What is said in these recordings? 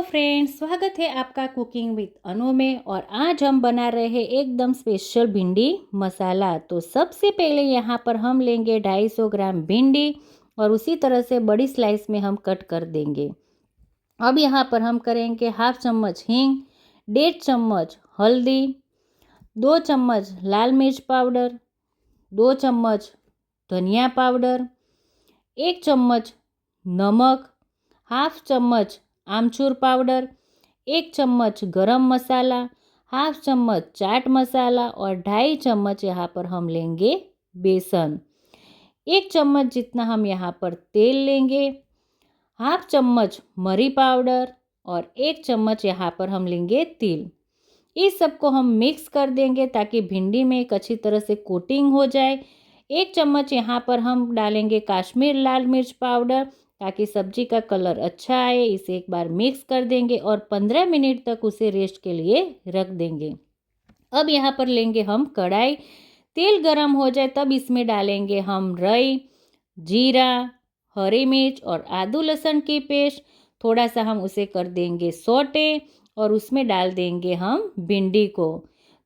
Friends, स्वागत है आपका कुकिंग विद अनु में। और आज हम बना रहे हैं एकदम स्पेशल भिंडी मसाला। तो सबसे पहले यहाँ पर हम लेंगे 250 ग्राम भिंडी और उसी तरह से बड़ी स्लाइस में हम कट कर देंगे। अब यहाँ पर हम करेंगे हाफ चम्मच हींग, 1.5 चम्मच हल्दी, 2 चम्मच लाल मिर्च पाउडर, 2 चम्मच धनिया पाउडर, 1 चम्मच नमक, हाफ चम्मच आमचूर पाउडर, 1 चम्मच गरम मसाला, हाफ चम्मच चाट मसाला और 2.5 चम्मच यहाँ पर हम लेंगे बेसन। 1 चम्मच जितना हम यहाँ पर तेल लेंगे, हाफ चम्मच मरी पाउडर और 1 चम्मच यहाँ पर हम लेंगे तिल। इस सबको हम मिक्स कर देंगे ताकि भिंडी में एक अच्छी तरह से कोटिंग हो जाए। 1 चम्मच यहाँ पर हम डालेंगे कश्मीर लाल मिर्च पाउडर ताकि सब्जी का कलर अच्छा आए। इसे एक बार मिक्स कर देंगे और 15 मिनट तक उसे रेस्ट के लिए रख देंगे। अब यहाँ पर लेंगे हम कढ़ाई, तेल गरम हो जाए तब इसमें डालेंगे हम राई, जीरा, हरी मिर्च और आदू लहसुन की पेस्ट। थोड़ा सा हम उसे कर देंगे सौटे और उसमें डाल देंगे हम भिंडी को।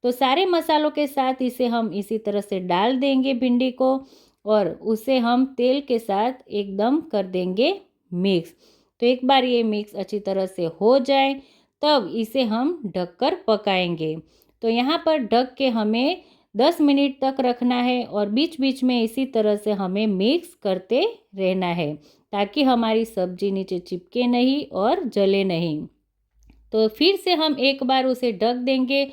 तो सारे मसालों के साथ इसे हम इसी तरह से डाल देंगे भिंडी को और उसे हम तेल के साथ एकदम कर देंगे मिक्स। तो एक बार ये मिक्स अच्छी तरह से हो जाए तब इसे हम ढककर पकाएंगे। तो यहाँ पर ढक के हमें 10 मिनट तक रखना है और बीच बीच में इसी तरह से हमें मिक्स करते रहना है ताकि हमारी सब्जी नीचे चिपके नहीं और जले नहीं। तो फिर से हम एक बार उसे ढक देंगे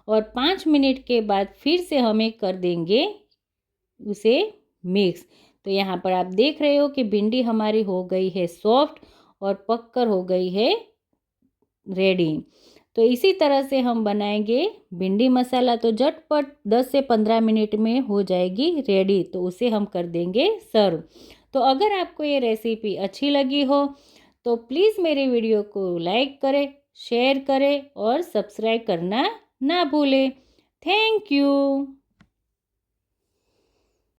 और 5 मिनट के बाद फिर से हमें कर देंगे उसे मिक्स। तो यहाँ पर आप देख रहे हो कि भिंडी हमारी हो गई है सॉफ्ट और पककर हो गई है रेडी। तो इसी तरह से हम बनाएंगे भिंडी मसाला। तो झटपट 10 से 15 मिनट में हो जाएगी रेडी। तो उसे हम कर देंगे सर्व। तो अगर आपको ये रेसिपी अच्छी लगी हो तो प्लीज़ मेरे वीडियो को लाइक करें, शेयर करें और सब्सक्राइब करना ना भूलें। Thank you.